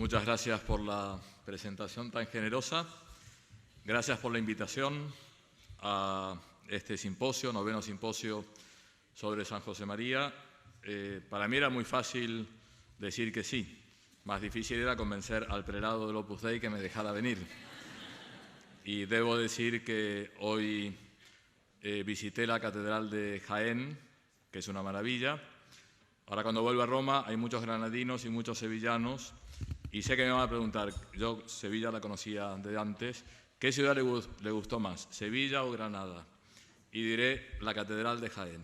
Muchas gracias por la presentación tan generosa. Gracias por la invitación a este simposio, noveno simposio sobre San José María. Para mí era muy fácil decir que sí. Más difícil era convencer al prelado del Opus Dei que me dejara venir. Y debo decir que hoy visité la Catedral de Jaén, que es una maravilla. Ahora cuando vuelvo a Roma hay muchos granadinos y muchos sevillanos y sé que me van a preguntar, yo Sevilla la conocía de antes, ¿qué ciudad le gustó más, Sevilla o Granada? Y diré la Catedral de Jaén.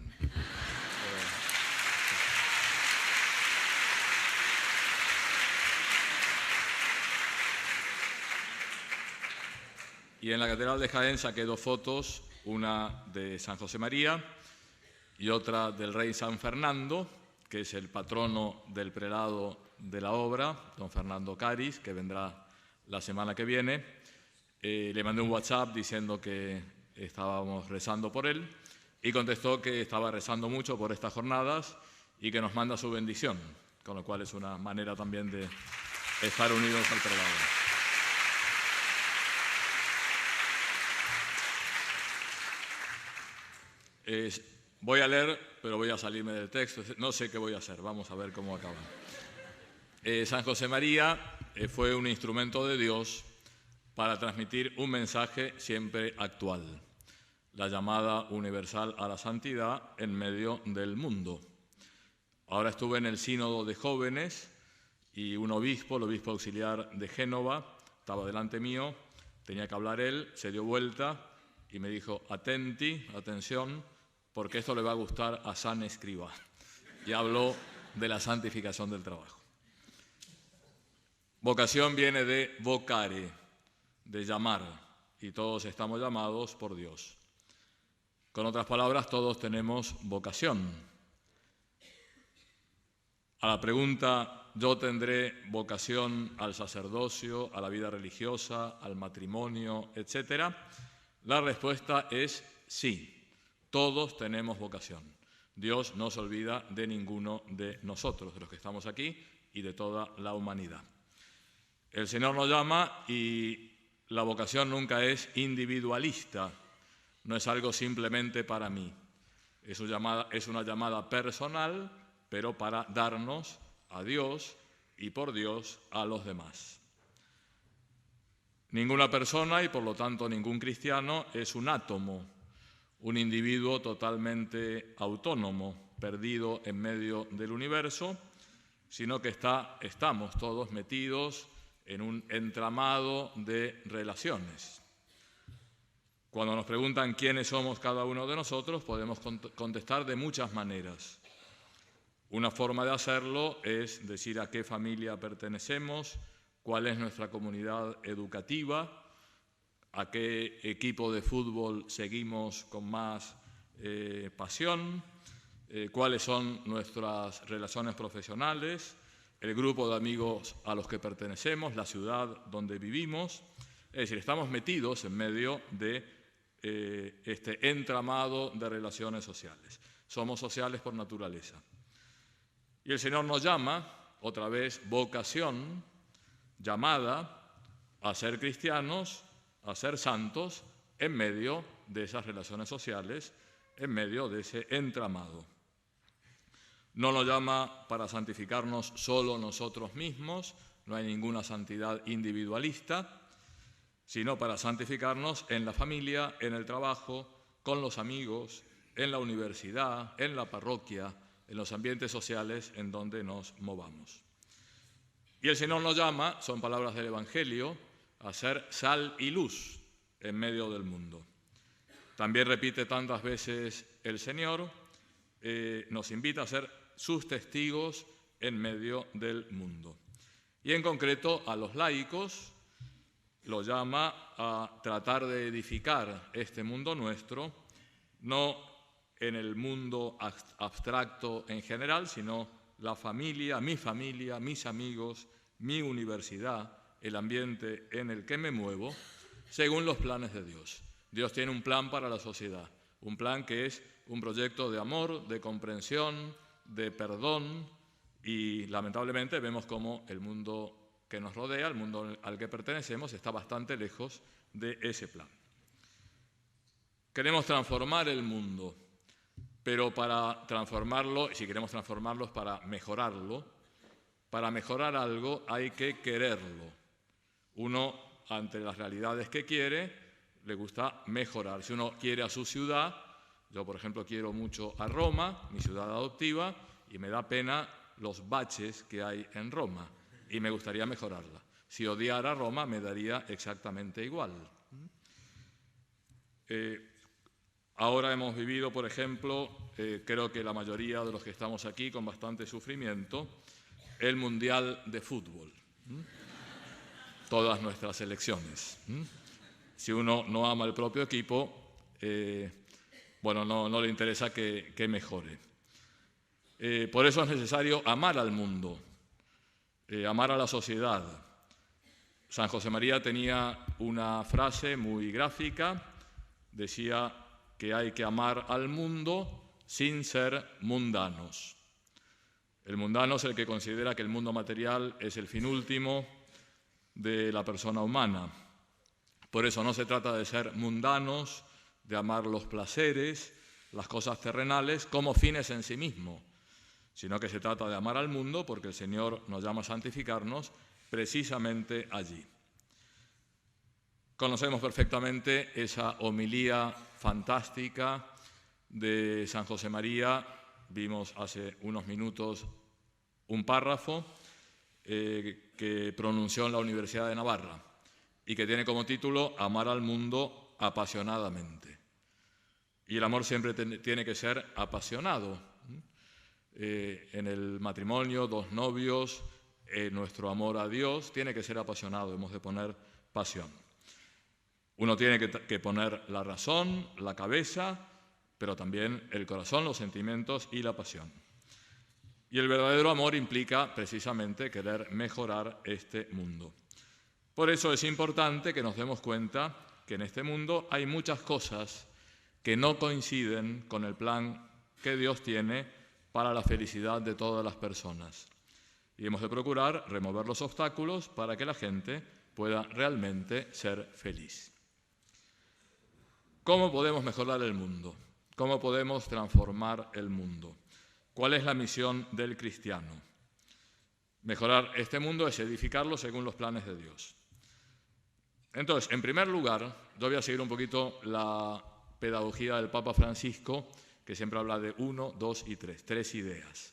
Y en la Catedral de Jaén saqué dos fotos, una de San José María y otra del rey San Fernando, que es el patrono del prelado de la obra, don Fernando Caris, que vendrá la semana que viene. Le mandé un WhatsApp diciendo que estábamos rezando por él y contestó que estaba rezando mucho por estas jornadas y que nos manda su bendición, con lo cual es una manera también de estar unidos al prelado. Voy a leer, pero voy a salirme del texto. No sé qué voy a hacer, vamos a ver cómo acaba. San José María fue un instrumento de Dios para transmitir un mensaje siempre actual, la llamada universal a la santidad en medio del mundo. Ahora estuve en el sínodo de jóvenes y un obispo, el obispo auxiliar de Génova, estaba delante mío, tenía que hablar él, se dio vuelta y me dijo, atenti, atención, porque esto le va a gustar a San Escribá. Y habló de la santificación del trabajo. Vocación viene de vocare, de llamar, y todos estamos llamados por Dios. Con otras palabras, todos tenemos vocación. A la pregunta, ¿yo tendré vocación al sacerdocio, a la vida religiosa, al matrimonio, etcétera? La respuesta es sí. Todos tenemos vocación. Dios no se olvida de ninguno de nosotros, de los que estamos aquí y de toda la humanidad. El Señor nos llama y la vocación nunca es individualista, no es algo simplemente para mí. Es una llamada personal, pero para darnos a Dios y por Dios a los demás. Ninguna persona y por lo tanto ningún cristiano es un átomo, un individuo totalmente autónomo, perdido en medio del universo, sino que estamos todos metidos en un entramado de relaciones. Cuando nos preguntan quiénes somos cada uno de nosotros, podemos contestar de muchas maneras. Una forma de hacerlo es decir a qué familia pertenecemos, cuál es nuestra comunidad educativa, a qué equipo de fútbol seguimos con más pasión, cuáles son nuestras relaciones profesionales, el grupo de amigos a los que pertenecemos, la ciudad donde vivimos. Es decir, estamos metidos en medio de este entramado de relaciones sociales. Somos sociales por naturaleza. Y el Señor nos llama, otra vez, vocación, llamada a ser cristianos, a ser santos, en medio de esas relaciones sociales, en medio de ese entramado. No nos llama para santificarnos solo nosotros mismos, no hay ninguna santidad individualista, sino para santificarnos en la familia, en el trabajo, con los amigos, en la universidad, en la parroquia, en los ambientes sociales en donde nos movamos. Y el Señor nos llama, son palabras del Evangelio, a ser sal y luz en medio del mundo. También repite tantas veces el Señor, nos invita a ser sus testigos en medio del mundo. Y en concreto a los laicos los llama a tratar de edificar este mundo nuestro, no en el mundo abstracto en general, sino la familia, mis amigos, mi universidad, el ambiente en el que me muevo, según los planes de Dios. Dios tiene un plan para la sociedad, un plan que es un proyecto de amor, de comprensión, de perdón, y lamentablemente vemos cómo el mundo que nos rodea, el mundo al que pertenecemos, está bastante lejos de ese plan. Queremos transformar el mundo, pero para transformarlo, si queremos transformarlo es para mejorarlo. Para mejorar algo hay que quererlo. Uno, ante las realidades que quiere, le gusta mejorar. Si uno quiere a su ciudad, yo por ejemplo quiero mucho a Roma, mi ciudad adoptiva, y me da pena los baches que hay en Roma, y me gustaría mejorarla. Si odiara a Roma, me daría exactamente igual. Ahora hemos vivido, por ejemplo, creo que la mayoría de los que estamos aquí con bastante sufrimiento, el Mundial de Fútbol. Todas nuestras selecciones. Si uno no ama el propio equipo, bueno, no le interesa que mejore. Por eso es necesario amar al mundo, amar a la sociedad. San José María tenía una frase muy gráfica, decía que hay que amar al mundo sin ser mundanos. El mundano es el que considera que el mundo material es el fin último de la persona humana. Por eso no se trata de ser mundanos, de amar los placeres, las cosas terrenales como fines en sí mismos, sino que se trata de amar al mundo porque el Señor nos llama a santificarnos precisamente allí. Conocemos perfectamente esa homilía fantástica de San José María. Vimos hace unos minutos un párrafo que pronunció en la Universidad de Navarra y que tiene como título Amar al mundo apasionadamente. Y el amor siempre tiene que ser apasionado. En el matrimonio, dos novios, nuestro amor a Dios tiene que ser apasionado, hemos de poner pasión. Uno tiene que poner la razón, la cabeza, pero también el corazón, los sentimientos y la pasión. Y el verdadero amor implica precisamente querer mejorar este mundo. Por eso es importante que nos demos cuenta que en este mundo hay muchas cosas que no coinciden con el plan que Dios tiene para la felicidad de todas las personas. Y hemos de procurar remover los obstáculos para que la gente pueda realmente ser feliz. ¿Cómo podemos mejorar el mundo? ¿Cómo podemos transformar el mundo? ¿Cuál es la misión del cristiano? Mejorar este mundo es edificarlo según los planes de Dios. Entonces, en primer lugar, yo voy a seguir un poquito la pedagogía del Papa Francisco, que siempre habla de 1, 2 y 3, 3 ideas.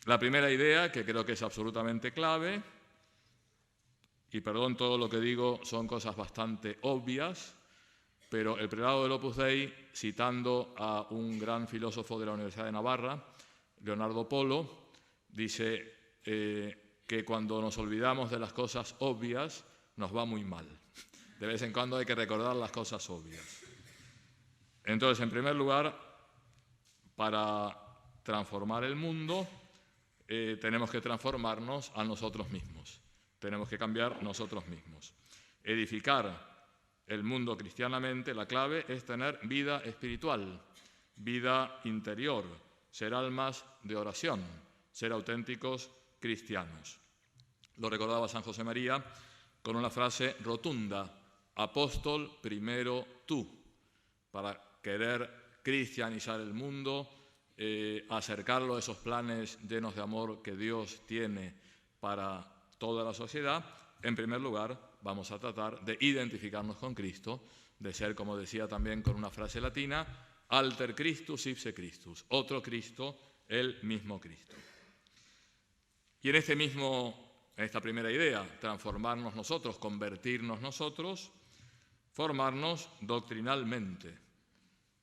La primera idea, que creo que es absolutamente clave, y perdón, todo lo que digo son cosas bastante obvias, pero el prelado del Opus Dei, citando a un gran filósofo de la Universidad de Navarra, Leonardo Polo, dice que cuando nos olvidamos de las cosas obvias nos va muy mal. De vez en cuando hay que recordar las cosas obvias. Entonces, en primer lugar, para transformar el mundo, tenemos que transformarnos a nosotros mismos. Tenemos que cambiar nosotros mismos. Edificar el mundo cristianamente, la clave es tener vida espiritual, vida interior, ser almas de oración, ser auténticos cristianos. Lo recordaba San José María con una frase rotunda: apóstol primero tú, para querer cristianizar el mundo, acercarlo a esos planes llenos de amor que Dios tiene para toda la sociedad. En primer lugar, vamos a tratar de identificarnos con Cristo, de ser, como decía también con una frase latina, alter Christus ipse Christus, otro Cristo, el mismo Cristo. Y en esta primera idea, transformarnos nosotros, convertirnos nosotros, formarnos doctrinalmente,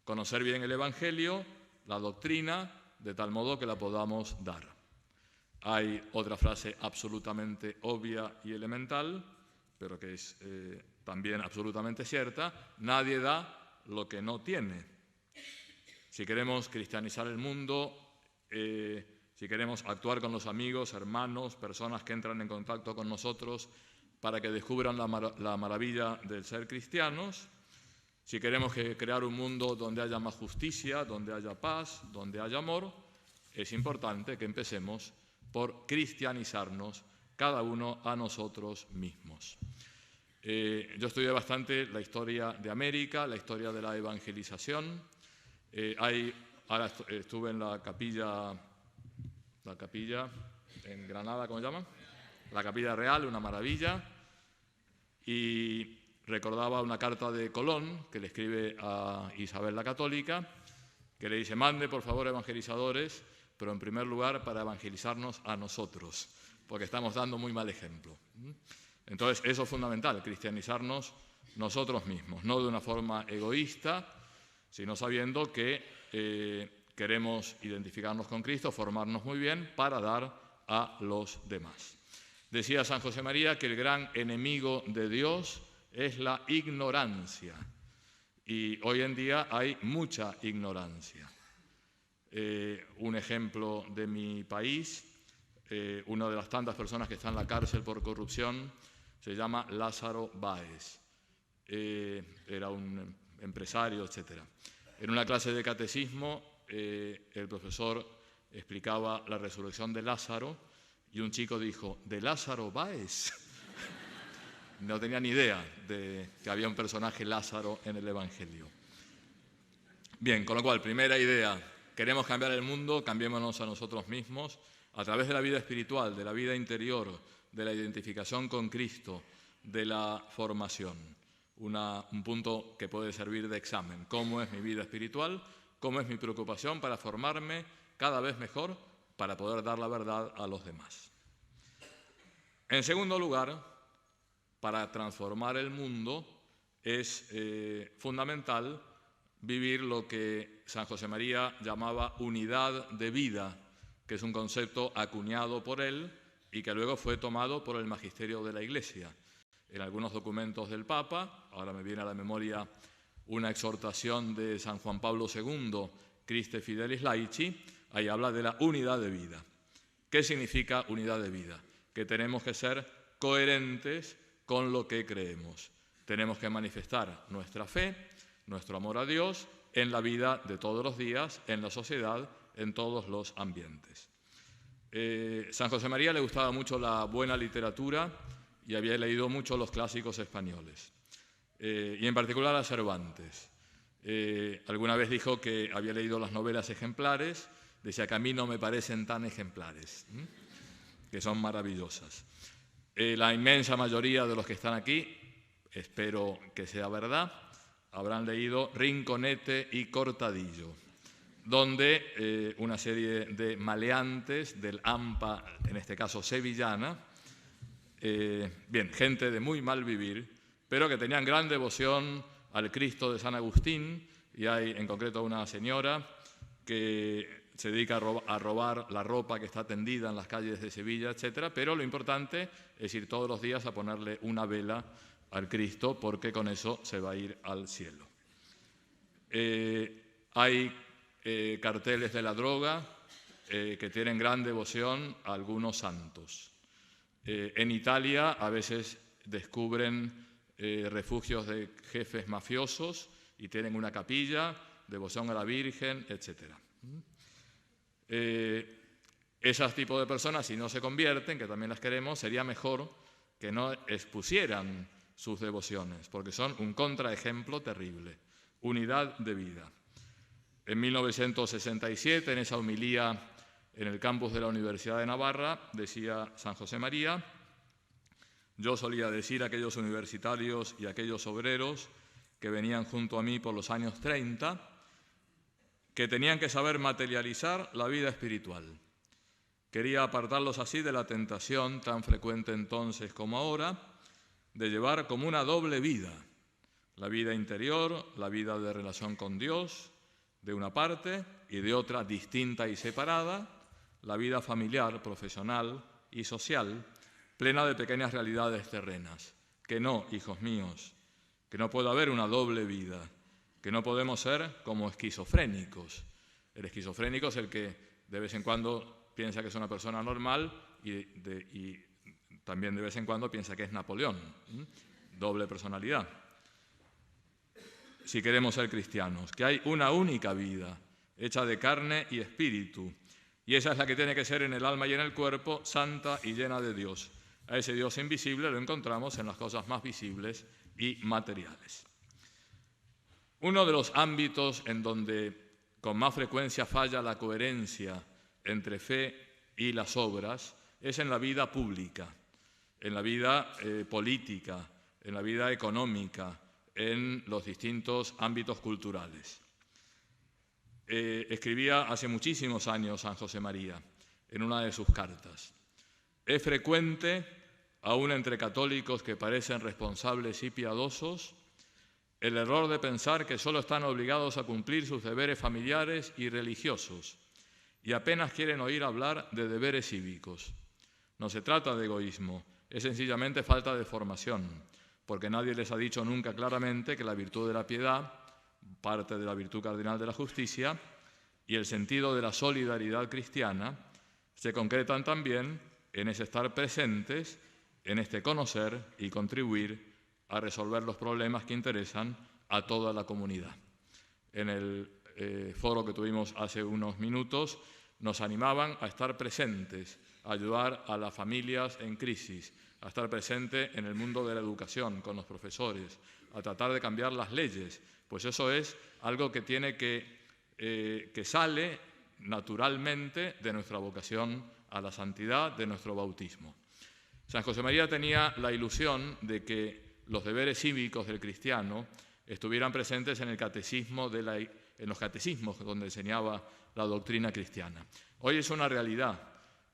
conocer bien el Evangelio, la doctrina, de tal modo que la podamos dar. Hay otra frase absolutamente obvia y elemental, pero que es también absolutamente cierta: nadie da lo que no tiene. Si queremos cristianizar el mundo, si queremos actuar con los amigos, hermanos, personas que entran en contacto con nosotros para que descubran la maravilla del ser cristianos, si queremos crear un mundo donde haya más justicia, donde haya paz, donde haya amor, es importante que empecemos por cristianizarnos cada uno a nosotros mismos. Yo estudié bastante la historia de América, la historia de la evangelización. Ahora estuve en la capilla en Granada, ¿cómo se llama? La Capilla Real, una maravilla. Y recordaba una carta de Colón que le escribe a Isabel la Católica, que le dice: mande por favor evangelizadores, pero en primer lugar para evangelizarnos a nosotros, porque estamos dando muy mal ejemplo. Entonces eso es fundamental, cristianizarnos nosotros mismos, no de una forma egoísta, sino sabiendo que queremos identificarnos con Cristo, formarnos muy bien para dar a los demás. Decía San José María que el gran enemigo de Dios es la ignorancia, y hoy en día hay mucha ignorancia. Un ejemplo de mi país, una de las tantas personas que está en la cárcel por corrupción se llama Lázaro Báez. Era un empresario, etc. En una clase de catecismo, el profesor explicaba la resurrección de Lázaro y un chico dijo: ¿de Lázaro Báez? No tenía ni idea de que había un personaje Lázaro en el Evangelio. Bien, con lo cual, primera idea: queremos cambiar el mundo, cambiémonos a nosotros mismos a través de la vida espiritual, de la vida interior, de la identificación con Cristo, de la formación. Un punto que puede servir de examen. ¿Cómo es mi vida espiritual? ¿Cómo es mi preocupación para formarme cada vez mejor para poder dar la verdad a los demás? En segundo lugar, para transformar el mundo es fundamental vivir lo que San José María llamaba unidad de vida, que es un concepto acuñado por él y que luego fue tomado por el magisterio de la Iglesia. En algunos documentos del Papa, ahora me viene a la memoria una exhortación de San Juan Pablo II, Christe Fidelis Laici, ahí habla de la unidad de vida. ¿Qué significa unidad de vida? Que tenemos que ser coherentes con lo que creemos. Tenemos que manifestar nuestra fe, nuestro amor a Dios, en la vida de todos los días, en la sociedad, en todos los ambientes. San José María le gustaba mucho la buena literatura y había leído mucho los clásicos españoles, y en particular a Cervantes. Alguna vez dijo que había leído las novelas ejemplares, decía que a mí no me parecen tan ejemplares, que son maravillosas. La inmensa mayoría de los que están aquí, espero que sea verdad, habrán leído Rinconete y Cortadillo, donde una serie de maleantes del AMPA, en este caso sevillana, gente de muy mal vivir, pero que tenían gran devoción al Cristo de San Agustín, y hay en concreto una señora que se dedica a robar la ropa que está tendida en las calles de Sevilla, etc., pero lo importante es ir todos los días a ponerle una vela al Cristo, porque con eso se va a ir al cielo. Hay carteles de la droga que tienen gran devoción a algunos santos. En Italia a veces descubren refugios de jefes mafiosos y tienen una capilla, devoción a la Virgen, etc. Esos tipos de personas, si no se convierten, que también las queremos, sería mejor que no expusieran sus devociones, porque son un contraejemplo terrible. Unidad de vida. En 1967, en esa homilía en el campus de la Universidad de Navarra, decía San José María: yo solía decir a aquellos universitarios y a aquellos obreros que venían junto a mí por los años 30 que tenían que saber materializar la vida espiritual. Quería apartarlos así de la tentación, tan frecuente entonces como ahora, de llevar como una doble vida: la vida interior, la vida de relación con Dios, de una parte, y de otra, distinta y separada, la vida familiar, profesional y social, plena de pequeñas realidades terrenas. Que no, hijos míos, que no puede haber una doble vida, que no podemos ser como esquizofrénicos. El esquizofrénico es el que de vez en cuando piensa que es una persona normal y también de vez en cuando piensa que es Napoleón. Doble personalidad. Si queremos ser cristianos, que hay una única vida, hecha de carne y espíritu, Y esa es la que tiene que ser en el alma y en el cuerpo, santa y llena de Dios. A ese Dios invisible lo encontramos en las cosas más visibles y materiales. Uno de los ámbitos en donde con más frecuencia falla la coherencia entre fe y las obras es en la vida pública, en la vida política, en la vida económica, en los distintos ámbitos culturales. Escribía hace muchísimos años San José María en una de sus cartas: es frecuente, aún entre católicos que parecen responsables y piadosos, el error de pensar que solo están obligados a cumplir sus deberes familiares y religiosos y apenas quieren oír hablar de deberes cívicos. No se trata de egoísmo, es sencillamente falta de formación, porque nadie les ha dicho nunca claramente que la virtud de la piedad, parte de la virtud cardinal de la justicia, y el sentido de la solidaridad cristiana se concretan también en ese estar presentes, en este conocer y contribuir a resolver los problemas que interesan a toda la comunidad. En el foro que tuvimos hace unos minutos nos animaban a estar presentes, a ayudar a las familias en crisis, a estar presente en el mundo de la educación, con los profesores, a tratar de cambiar las leyes. Pues eso es algo que tiene que sale naturalmente de nuestra vocación a la santidad, de nuestro bautismo. San José María tenía la ilusión de que los deberes cívicos del cristiano estuvieran presentes en el catecismo en los catecismos donde enseñaba la doctrina cristiana. Hoy es una realidad.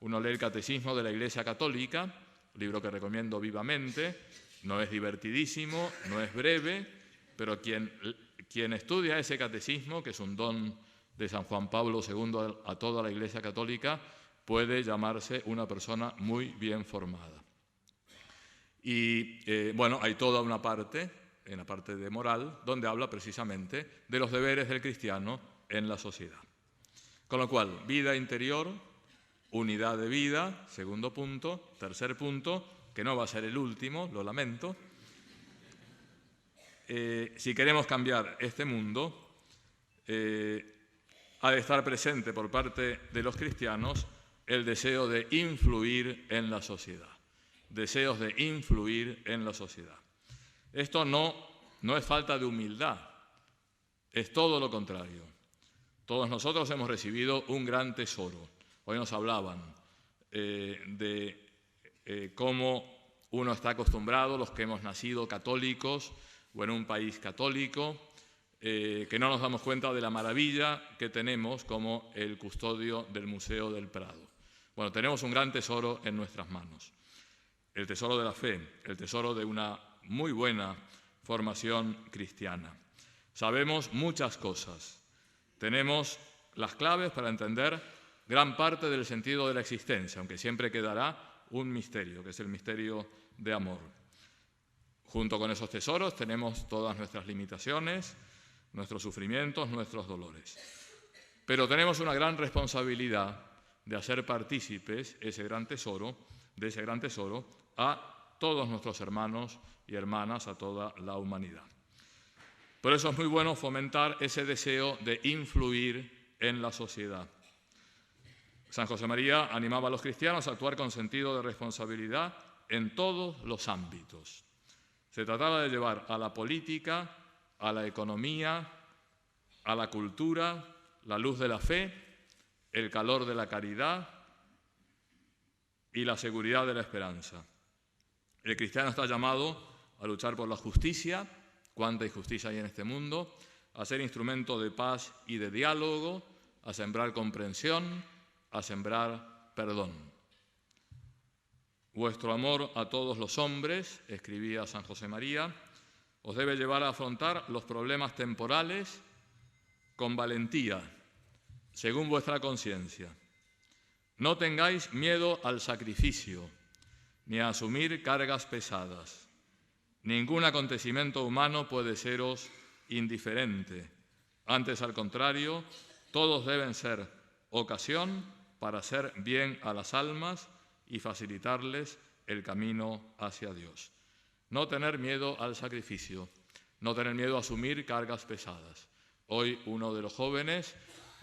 Uno lee el Catecismo de la Iglesia Católica, libro que recomiendo vivamente. No es divertidísimo, no es breve, pero quien estudia ese catecismo, que es un don de San Juan Pablo II a toda la Iglesia Católica, puede llamarse una persona muy bien formada. Y bueno, hay toda una parte, en la parte de moral, donde habla precisamente de los deberes del cristiano en la sociedad. Con lo cual, vida interior, unidad de vida, segundo punto. Tercer punto, que no va a ser el último, lo lamento. Si queremos cambiar este mundo, ha de estar presente por parte de los cristianos el deseo de influir en la sociedad. Deseos de influir en la sociedad. Esto no es falta de humildad, es todo lo contrario. Todos nosotros hemos recibido un gran tesoro. Hoy nos hablaban de cómo uno está acostumbrado, los que hemos nacido católicos o en un país católico, que no nos damos cuenta de la maravilla que tenemos como el custodio del Museo del Prado. Bueno, tenemos un gran tesoro en nuestras manos. El tesoro de la fe, el tesoro de una muy buena formación cristiana. Sabemos muchas cosas. Tenemos las claves para entender gran parte del sentido de la existencia, aunque siempre quedará un misterio, que es el misterio de amor. Junto con esos tesoros tenemos todas nuestras limitaciones, nuestros sufrimientos, nuestros dolores. Pero tenemos una gran responsabilidad de hacer partícipes de ese gran tesoro, a todos nuestros hermanos y hermanas, a toda la humanidad. Por eso es muy bueno fomentar ese deseo de influir en la sociedad. San José María animaba a los cristianos a actuar con sentido de responsabilidad en todos los ámbitos. Se trataba de llevar a la política, a la economía, a la cultura, la luz de la fe, el calor de la caridad y la seguridad de la esperanza. El cristiano está llamado a luchar por la justicia, cuánta injusticia hay en este mundo, a ser instrumento de paz y de diálogo, a sembrar comprensión, a sembrar perdón. Vuestro amor a todos los hombres, escribía San José María, os debe llevar a afrontar los problemas temporales con valentía, según vuestra conciencia. No tengáis miedo al sacrificio, ni a asumir cargas pesadas. Ningún acontecimiento humano puede seros indiferente. Antes, al contrario, todos deben ser ocasión para hacer bien a las almas y facilitarles el camino hacia Dios. No tener miedo al sacrificio, no tener miedo a asumir cargas pesadas. Hoy uno de los jóvenes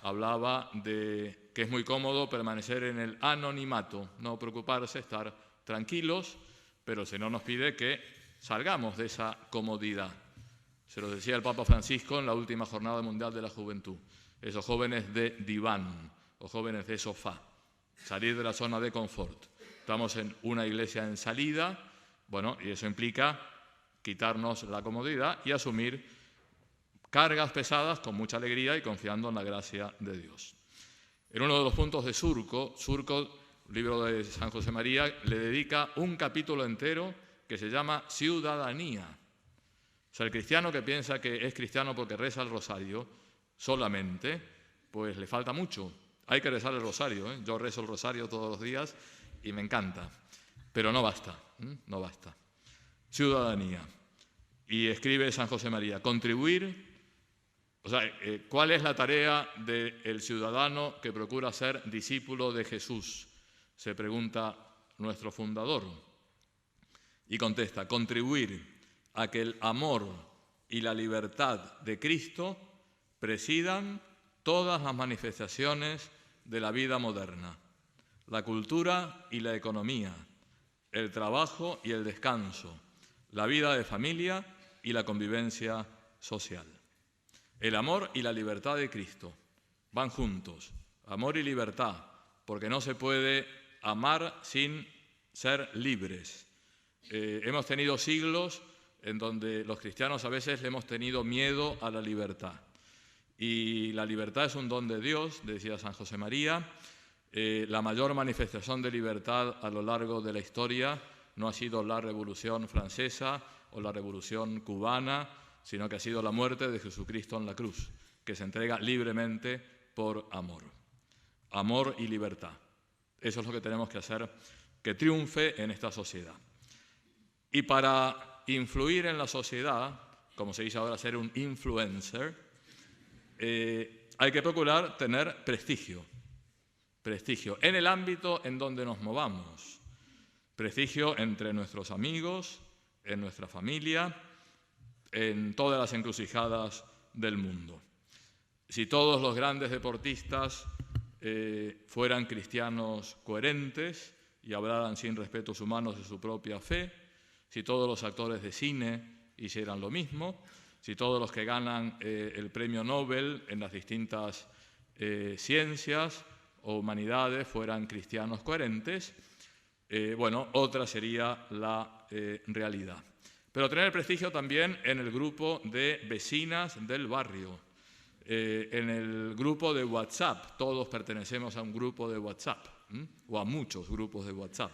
hablaba de que es muy cómodo permanecer en el anonimato, no preocuparse, estar tranquilos, pero el Señor nos pide que salgamos de esa comodidad. Se lo decía el Papa Francisco en la última Jornada Mundial de la Juventud. Esos jóvenes de diván o jóvenes de sofá, salir de la zona de confort. Estamos en una iglesia en salida, bueno, y eso implica quitarnos la comodidad y asumir cargas pesadas con mucha alegría y confiando en la gracia de Dios. En uno de los puntos de Surco, libro de San José María, le dedica un capítulo entero que se llama Ciudadanía. O sea, el cristiano que piensa que es cristiano porque reza el rosario solamente, pues le falta mucho. Hay que rezar el rosario, ¿eh? Yo rezo el rosario todos los días y me encanta, pero no basta, no basta. Ciudadanía. Y escribe San José María, contribuir, o sea, ¿cuál es la tarea del ciudadano que procura ser discípulo de Jesús? Se pregunta nuestro fundador. Y contesta, contribuir a que el amor y la libertad de Cristo presidan todas las manifestaciones de la vida moderna, la cultura y la economía, el trabajo y el descanso, la vida de familia y la convivencia social. El amor y la libertad de Cristo van juntos, amor y libertad, porque no se puede amar sin ser libres. Hemos tenido siglos en donde los cristianos a veces le hemos tenido miedo a la libertad. Y la libertad es un don de Dios, decía San José María. La mayor manifestación de libertad a lo largo de la historia no ha sido la Revolución Francesa o la Revolución Cubana, sino que ha sido la muerte de Jesucristo en la cruz, que se entrega libremente por amor. Amor y libertad. Eso es lo que tenemos que hacer, que triunfe en esta sociedad. Y para influir en la sociedad, como se dice ahora, ser un influencer, hay que procurar tener prestigio. Prestigio en el ámbito en donde nos movamos. Prestigio entre nuestros amigos, en nuestra familia, en todas las encrucijadas del mundo. Si todos los grandes deportistas fueran cristianos coherentes y hablaran sin respetos humanos de su propia fe, si todos los actores de cine hicieran lo mismo, si todos los que ganan el premio Nobel en las distintas ciencias o humanidades fueran cristianos coherentes, bueno, otra sería la realidad. Pero tener prestigio también en el grupo de vecinas del barrio, en el grupo de WhatsApp. Todos pertenecemos a un grupo de WhatsApp, o a muchos grupos de WhatsApp.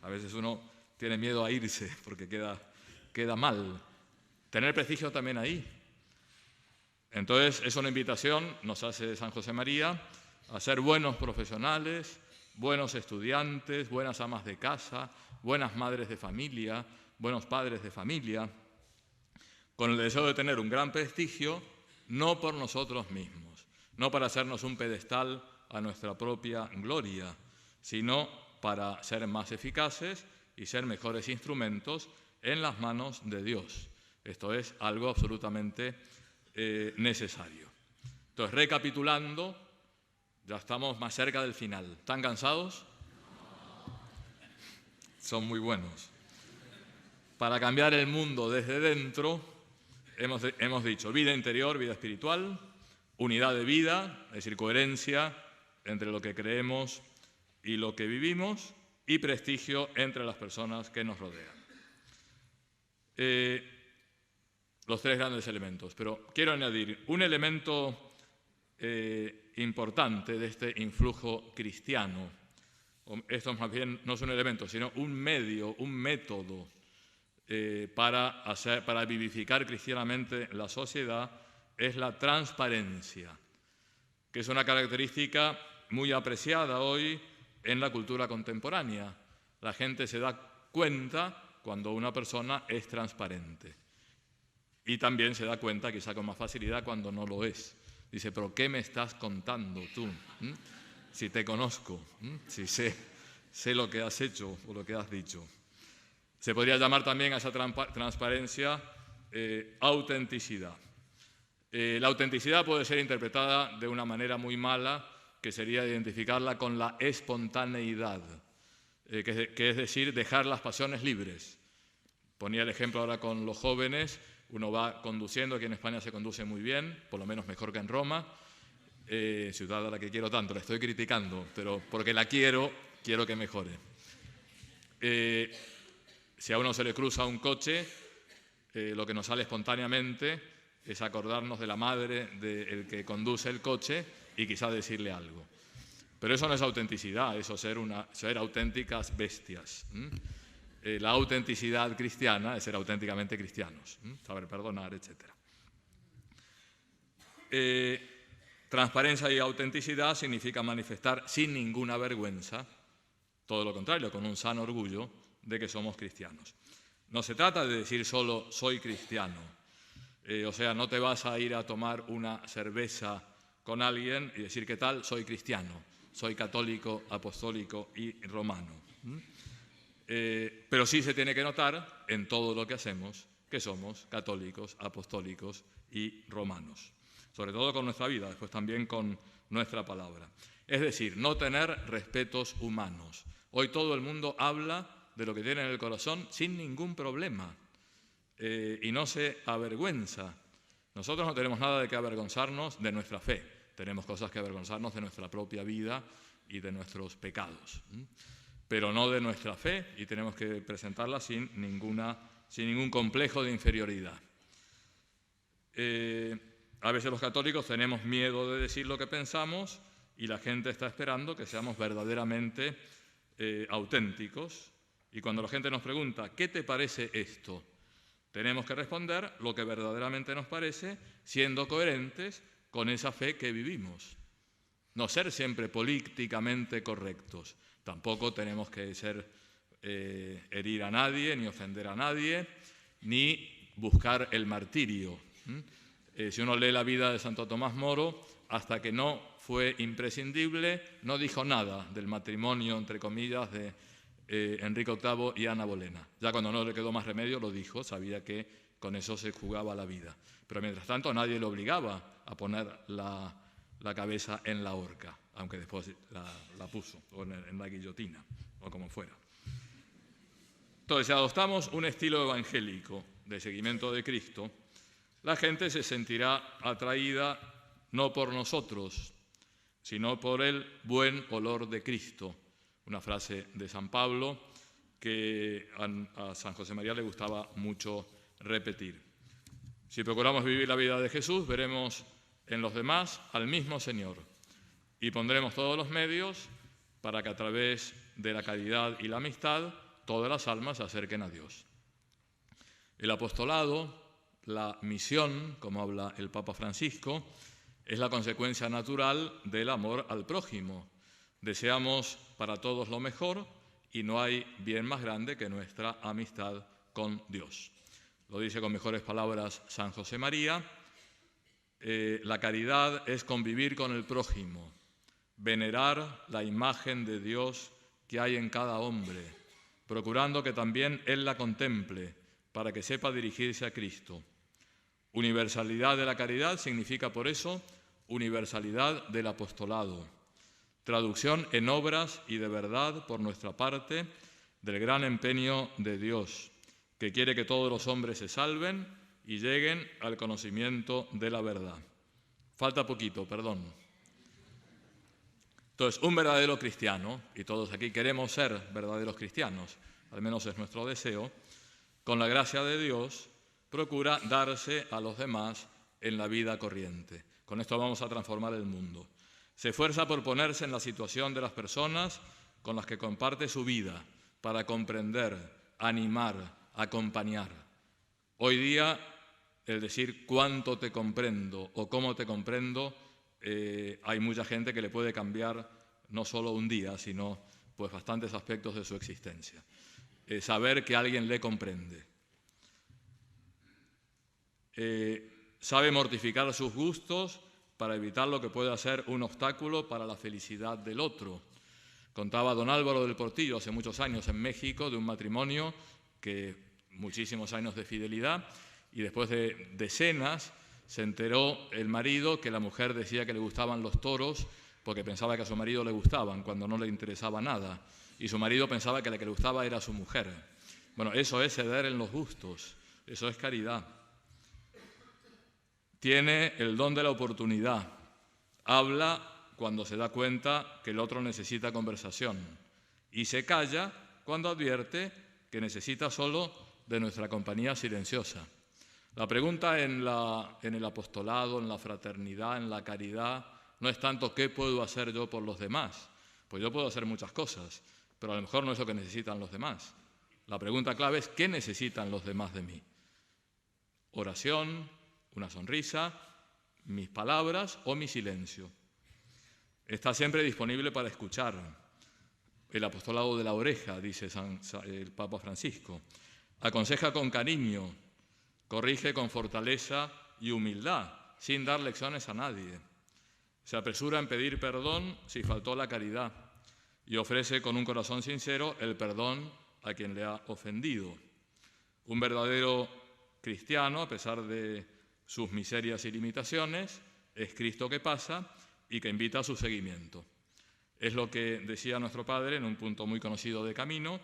A veces uno tiene miedo a irse porque queda mal. Tener prestigio también ahí. Entonces, es una invitación, nos hace San José María, a ser buenos profesionales, buenos estudiantes, buenas amas de casa, buenas madres de familia, buenos padres de familia, con el deseo de tener un gran prestigio, no por nosotros mismos, no para hacernos un pedestal a nuestra propia gloria, sino para ser más eficaces y ser mejores instrumentos en las manos de Dios. Esto es algo absolutamente necesario. Entonces, recapitulando, ya estamos más cerca del final. ¿Están cansados? Son muy buenos. Para cambiar el mundo desde dentro, hemos dicho vida interior, vida espiritual, unidad de vida, es decir, coherencia entre lo que creemos y lo que vivimos, y prestigio entre las personas que nos rodean. Los tres grandes elementos, pero quiero añadir un elemento importante de este influjo cristiano. Esto más bien no es un elemento, sino un medio, un método para vivificar cristianamente la sociedad, es la transparencia, que es una característica muy apreciada hoy en la cultura contemporánea. La gente se da cuenta cuando una persona es transparente. Y también se da cuenta, quizá con más facilidad, cuando no lo es. Dice, ¿pero qué me estás contando tú? Si te conozco, si sé lo que has hecho o lo que has dicho. Se podría llamar también a esa transparencia autenticidad. La autenticidad puede ser interpretada de una manera muy mala que sería identificarla con la espontaneidad, que es decir, dejar las pasiones libres. Ponía el ejemplo ahora con los jóvenes, uno va conduciendo, aquí en España se conduce muy bien, por lo menos mejor que en Roma, ciudad a la que quiero tanto, la estoy criticando, pero porque la quiero que mejore. Si a uno se le cruza un coche, lo que nos sale espontáneamente es acordarnos de la madre del que conduce el coche y quizá decirle algo. Pero eso no es autenticidad, eso es ser auténticas bestias. La autenticidad cristiana es ser auténticamente cristianos, saber perdonar, etc. Transparencia y autenticidad significa manifestar sin ninguna vergüenza, todo lo contrario, con un sano orgullo de que somos cristianos. No se trata de decir solo soy cristiano, o sea, no te vas a ir a tomar una cerveza con alguien y decir, ¿qué tal? Soy cristiano, soy católico, apostólico y romano. Pero sí se tiene que notar en todo lo que hacemos que somos católicos, apostólicos y romanos, sobre todo con nuestra vida, después también con nuestra palabra. Es decir, no tener respetos humanos. Hoy todo el mundo habla de lo que tiene en el corazón sin ningún problema y no se avergüenza. Nosotros no tenemos nada de qué avergonzarnos de nuestra fe, tenemos cosas que avergonzarnos de nuestra propia vida y de nuestros pecados, pero no de nuestra fe, y tenemos que presentarla sin ningún complejo de inferioridad. A veces los católicos tenemos miedo de decir lo que pensamos y la gente está esperando que seamos verdaderamente auténticos. Y cuando la gente nos pregunta, ¿qué te parece esto?, tenemos que responder lo que verdaderamente nos parece, siendo coherentes con esa fe que vivimos. No ser siempre políticamente correctos. Tampoco tenemos que herir a nadie, ni ofender a nadie, ni buscar el martirio. Si uno lee la vida de Santo Tomás Moro, hasta que no fue imprescindible, no dijo nada del matrimonio, entre comillas, de Enrique VIII y Ana Bolena. Ya cuando no le quedó más remedio lo dijo, sabía que con eso se jugaba la vida. Pero mientras tanto nadie le obligaba a poner la cabeza en la horca, aunque después la puso, o en la guillotina, o como fuera. Entonces, si adoptamos un estilo evangélico de seguimiento de Cristo, la gente se sentirá atraída no por nosotros, sino por el buen olor de Cristo. Una frase de San Pablo que a San José María le gustaba mucho repetir. Si procuramos vivir la vida de Jesús, veremos en los demás al mismo Señor y pondremos todos los medios para que a través de la caridad y la amistad todas las almas se acerquen a Dios. El apostolado, la misión, como habla el Papa Francisco, es la consecuencia natural del amor al prójimo. Deseamos para todos lo mejor y no hay bien más grande que nuestra amistad con Dios. Lo dice con mejores palabras San José María. La caridad es convivir con el prójimo, venerar la imagen de Dios que hay en cada hombre, procurando que también él la contemple para que sepa dirigirse a Cristo. Universalidad de la caridad significa por eso universalidad del apostolado, traducción en obras y de verdad por nuestra parte del gran empeño de Dios, que quiere que todos los hombres se salven y lleguen al conocimiento de la verdad. Falta poquito, perdón. Entonces, un verdadero cristiano, y todos aquí queremos ser verdaderos cristianos, al menos es nuestro deseo, con la gracia de Dios, procura darse a los demás en la vida corriente. Con esto vamos a transformar el mundo. Se esfuerza por ponerse en la situación de las personas con las que comparte su vida, para comprender, animar, acompañar. Hoy día, el decir cuánto te comprendo o cómo te comprendo, hay mucha gente que le puede cambiar no solo un día, sino pues bastantes aspectos de su existencia. Saber que alguien le comprende. Sabe mortificar sus gustos para evitar lo que pueda ser un obstáculo para la felicidad del otro. Contaba don Álvaro del Portillo hace muchos años en México de un matrimonio que muchísimos años de fidelidad y después de decenas se enteró el marido que la mujer decía que le gustaban los toros porque pensaba que a su marido le gustaban cuando no le interesaba nada, y su marido pensaba que la que le gustaba era su mujer. Bueno, eso es ceder en los gustos, eso es caridad. Tiene el don de la oportunidad, habla cuando se da cuenta que el otro necesita conversación y se calla cuando advierte que necesita solo de nuestra compañía silenciosa. La pregunta en el apostolado, en la fraternidad, en la caridad, no es tanto qué puedo hacer yo por los demás, pues yo puedo hacer muchas cosas, pero a lo mejor no es lo que necesitan los demás. La pregunta clave es ¿qué necesitan los demás de mí? Oración, una sonrisa, mis palabras o mi silencio. Está siempre disponible para escuchar. El apostolado de la oreja, dice el Papa Francisco. Aconseja con cariño, corrige con fortaleza y humildad, sin dar lecciones a nadie. Se apresura en pedir perdón si faltó la caridad y ofrece con un corazón sincero el perdón a quien le ha ofendido. Un verdadero cristiano, a pesar de sus miserias y limitaciones, es Cristo que pasa y que invita a su seguimiento. Es lo que decía nuestro Padre en un punto muy conocido de Camino: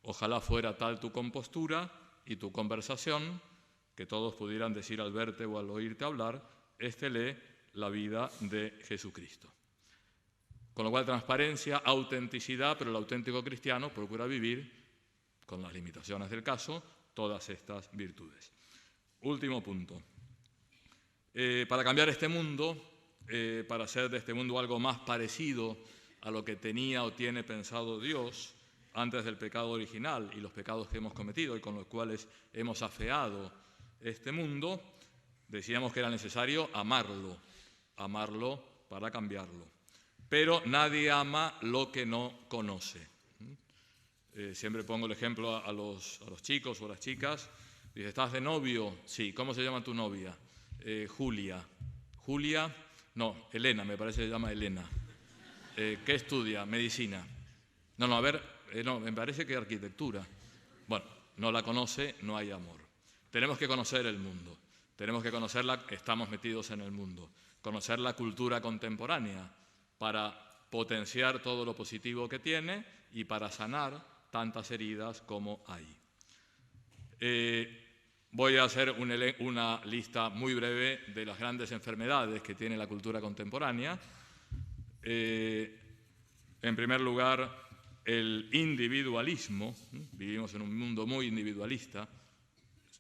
ojalá fuera tal tu compostura y tu conversación, que todos pudieran decir al verte o al oírte hablar, este lee la vida de Jesucristo. Con lo cual, transparencia, autenticidad, pero el auténtico cristiano procura vivir, con las limitaciones del caso, todas estas virtudes. Último punto. Para cambiar este mundo, para hacer de este mundo algo más parecido a lo que tenía o tiene pensado Dios antes del pecado original y los pecados que hemos cometido y con los cuales hemos afeado este mundo, decíamos que era necesario amarlo para cambiarlo. Pero nadie ama lo que no conoce. Siempre pongo el ejemplo a los chicos o a las chicas. Dice, ¿estás de novio? Sí. ¿Cómo se llama tu novia? Julia. ¿Julia? No, Elena, me parece que se llama Elena. ¿Qué estudia? Medicina. No, a ver, no, me parece que arquitectura. Bueno, no la conoce, no hay amor. Tenemos que conocer el mundo, tenemos que conocerla, estamos metidos en el mundo, conocer la cultura contemporánea para potenciar todo lo positivo que tiene y para sanar tantas heridas como hay. Voy a hacer una lista muy breve de las grandes enfermedades que tiene la cultura contemporánea. En primer lugar, el individualismo. Vivimos en un mundo muy individualista.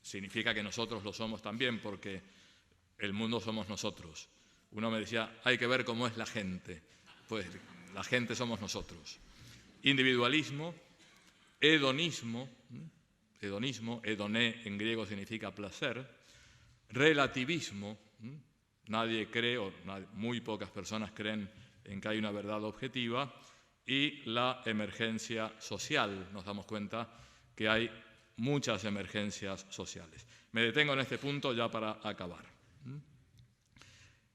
Significa que nosotros lo somos también, porque el mundo somos nosotros. Uno me decía, hay que ver cómo es la gente. Pues la gente somos nosotros. Individualismo, hedonismo, hedoné en griego significa placer, relativismo, nadie cree, o muy pocas personas creen en que hay una verdad objetiva, y la emergencia social. Nos damos cuenta que hay muchas emergencias sociales. Me detengo en este punto ya para acabar.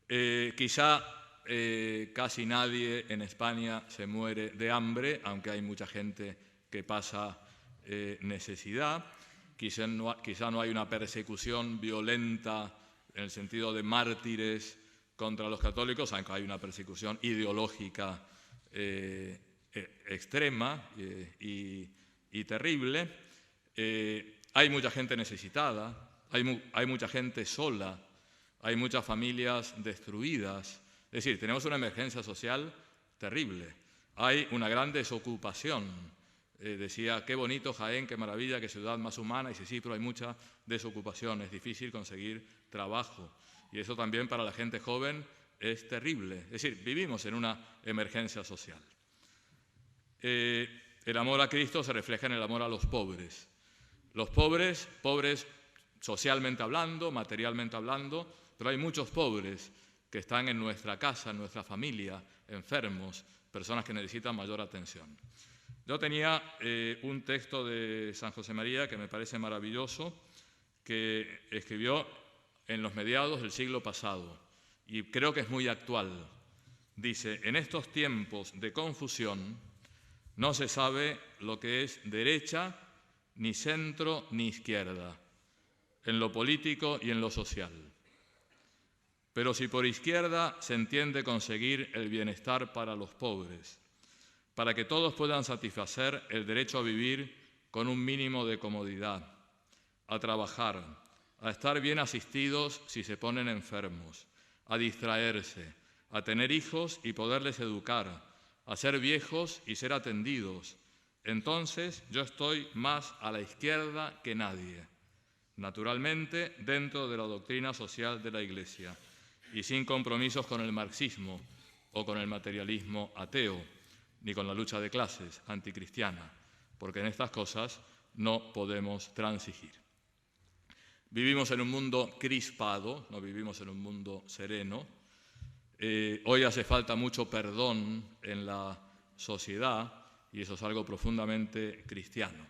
Quizá casi nadie en España se muere de hambre, aunque hay mucha gente que pasa necesidad. Quizá no hay una persecución violenta en el sentido de mártires contra los católicos, aunque hay una persecución ideológica extrema y terrible. Hay mucha gente necesitada, hay mucha gente sola, hay muchas familias destruidas. Es decir, tenemos una emergencia social terrible. Hay una gran desocupación. Decía, qué bonito Jaén, qué maravilla, qué ciudad más humana. Y dice, sí, pero hay mucha desocupación, es difícil conseguir trabajo. Y eso también para la gente joven es terrible. Es decir, vivimos en una emergencia social. El amor a Cristo se refleja en el amor a los pobres. Los pobres socialmente hablando, materialmente hablando, pero hay muchos pobres que están en nuestra casa, en nuestra familia, enfermos, personas que necesitan mayor atención. Yo tenía un texto de San José María que me parece maravilloso, que escribió en los mediados del siglo pasado, y creo que es muy actual. Dice, en estos tiempos de confusión no se sabe lo que es derecha, ni centro, ni izquierda, en lo político y en lo social. Pero si por izquierda se entiende conseguir el bienestar para los pobres, para que todos puedan satisfacer el derecho a vivir con un mínimo de comodidad, a trabajar, a estar bien asistidos si se ponen enfermos, a distraerse, a tener hijos y poderles educar, a ser viejos y ser atendidos, entonces yo estoy más a la izquierda que nadie, naturalmente dentro de la doctrina social de la Iglesia y sin compromisos con el marxismo o con el materialismo ateo, ni con la lucha de clases anticristiana, porque en estas cosas no podemos transigir. Vivimos en un mundo crispado, no vivimos en un mundo sereno. Hoy hace falta mucho perdón en la sociedad y eso es algo profundamente cristiano.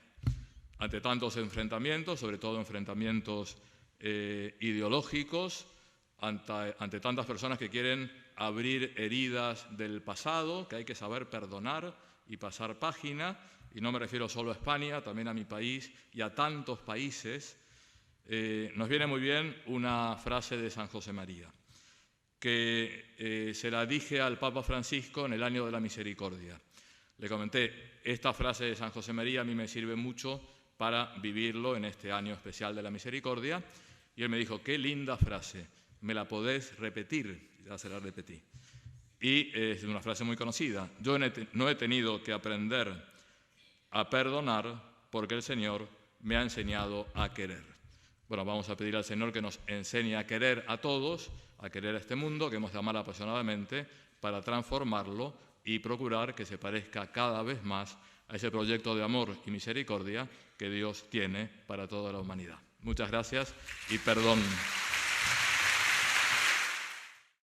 Ante tantos enfrentamientos, sobre todo enfrentamientos ideológicos, ante tantas personas que quieren abrir heridas del pasado, que hay que saber perdonar y pasar página, y no me refiero solo a España, también a mi país y a tantos países, nos viene muy bien una frase de San José María, que se la dije al Papa Francisco en el año de la misericordia. Le comenté, esta frase de San José María a mí me sirve mucho para vivirlo en este año especial de la misericordia, y él me dijo, qué linda frase, ¿me la podés repetir? Ya se la repetí. Y es una frase muy conocida. Yo no he tenido que aprender a perdonar porque el Señor me ha enseñado a querer. Bueno, vamos a pedir al Señor que nos enseñe a querer a todos, a querer a este mundo que hemos de amar apasionadamente para transformarlo y procurar que se parezca cada vez más a ese proyecto de amor y misericordia que Dios tiene para toda la humanidad. Muchas gracias y perdón.